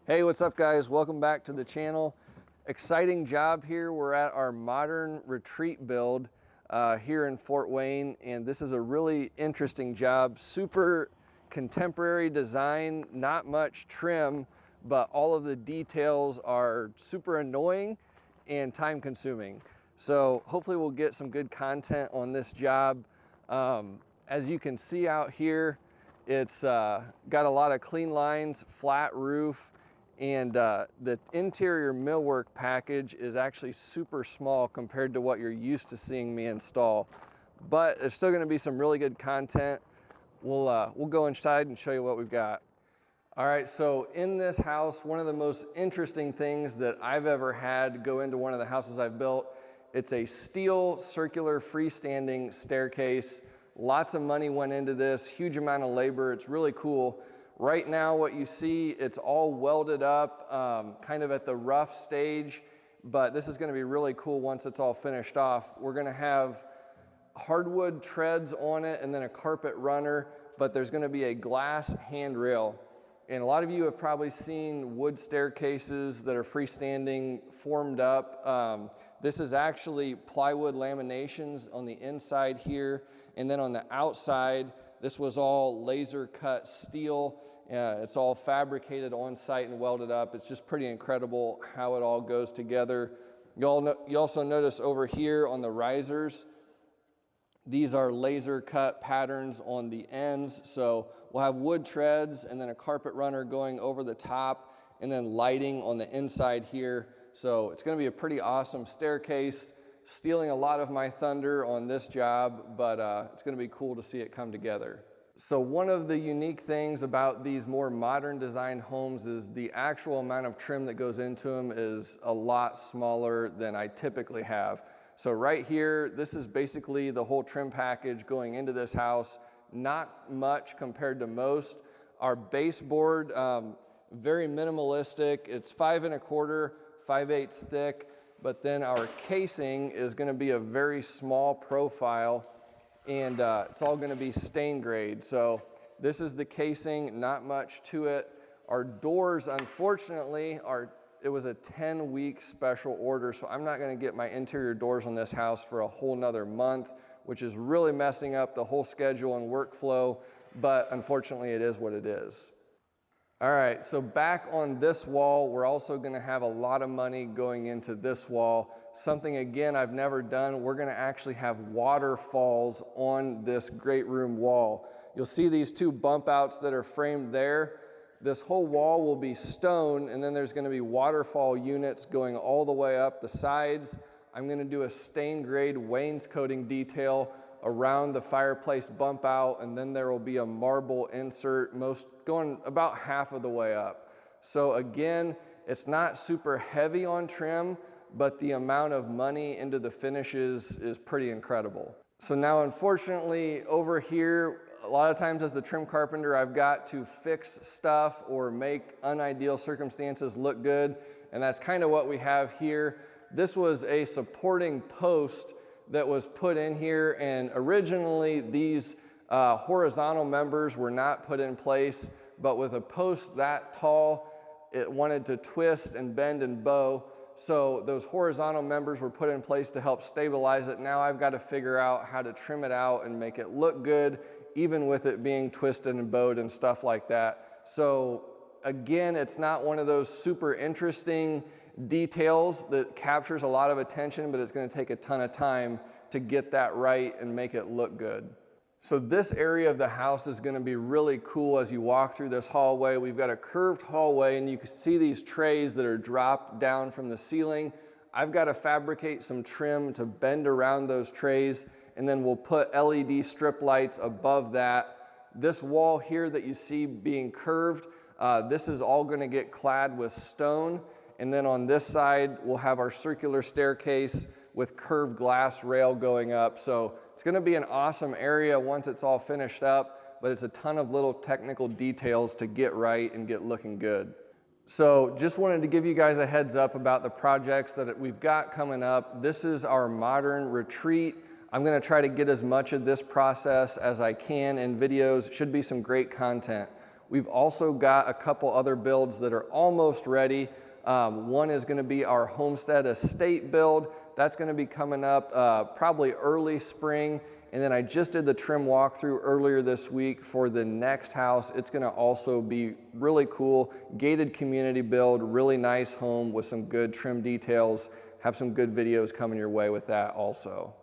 Hey, what's up guys? Welcome back to the channel. Exciting job here. We're at our modern retreat build here in Fort Wayne, and this is a really interesting job. Super contemporary design, not much trim, but all of the details are super annoying and time consuming. So hopefully we'll get some good content on this job. As you can see out here, it's got a lot of clean lines, flat roof, and the interior millwork package is actually super small compared to what you're used to seeing me install. But there's still gonna be some really good content. We'll go inside and show you what we've got. All right, so in this house, one of the most interesting things that I've ever had go into one of the houses I've built, it's a steel circular freestanding staircase. Lots of money went into this, huge amount of labor. It's really cool. Right now, what you see, it's all welded up, kind of at the rough stage, but this is gonna be really cool once it's all finished off. We're gonna have hardwood treads on it and then a carpet runner, but there's gonna be a glass handrail. And a lot of you have probably seen wood staircases that are freestanding, formed up. This is actually plywood laminations on the inside here, and then on the outside, this was all laser cut steel. It's all fabricated on site and welded up. It's just pretty incredible how it all goes together. You also notice over here on the risers, these are laser cut patterns on the ends. So we'll have wood treads and then a carpet runner going over the top and then lighting on the inside here. So it's gonna be a pretty awesome staircase, stealing a lot of my thunder on this job, but it's gonna be cool to see it come together. So one of the unique things about these more modern design homes is the actual amount of trim that goes into them is a lot smaller than I typically have. So right here, this is basically the whole trim package going into this house. Not much compared to most. Our baseboard, very minimalistic. It's 5 1/4, 5/8 thick, but then our casing is gonna be a very small profile, and it's all gonna be stain grade. So this is the casing, not much to it. Our doors, unfortunately, it was a 10-week special order, so I'm not gonna get my interior doors on this house for a whole nother month, which is really messing up the whole schedule and workflow, but unfortunately it is what it is. All right, so back on this wall, we're also gonna have a lot of money going into this wall. Something, again, I've never done. We're gonna actually have waterfalls on this great room wall. You'll see these two bump outs that are framed there. This whole wall will be stone, and then there's gonna be waterfall units going all the way up the sides. I'm gonna do a stain grade wainscoting detail around the fireplace bump out, and then there will be a marble insert, going about half of the way up. So again, it's not super heavy on trim, but the amount of money into the finishes is pretty incredible. So now, unfortunately, over here, a lot of times as the trim carpenter, I've got to fix stuff or make unideal circumstances look good, and that's kind of what we have here. This was a supporting post that was put in here, and originally these horizontal members were not put in place, but with a post that tall, it wanted to twist and bend and bow. So those horizontal members were put in place to help stabilize it. Now I've got to figure out how to trim it out and make it look good, even with it being twisted and bowed and stuff like that. So again, it's not one of those super interesting details that captures a lot of attention, but it's gonna take a ton of time to get that right and make it look good. So this area of the house is gonna be really cool as you walk through this hallway. We've got a curved hallway, and you can see these trays that are dropped down from the ceiling. I've got to fabricate some trim to bend around those trays, and then we'll put LED strip lights above that. This wall here that you see being curved, this is all gonna get clad with stone. And then on this side, we'll have our circular staircase with curved glass rail going up. So it's gonna be an awesome area once it's all finished up, but it's a ton of little technical details to get right and get looking good. So just wanted to give you guys a heads up about the projects that we've got coming up. This is our modern retreat. I'm gonna try to get as much of this process as I can in videos. Should be some great content. We've also got a couple other builds that are almost ready. One is going to be our homestead estate build. That's going to be coming up probably early spring. And then I just did the trim walkthrough earlier this week for the next house. It's going to also be really cool, gated community build, really nice home with some good trim details. Have some good videos coming your way with that also.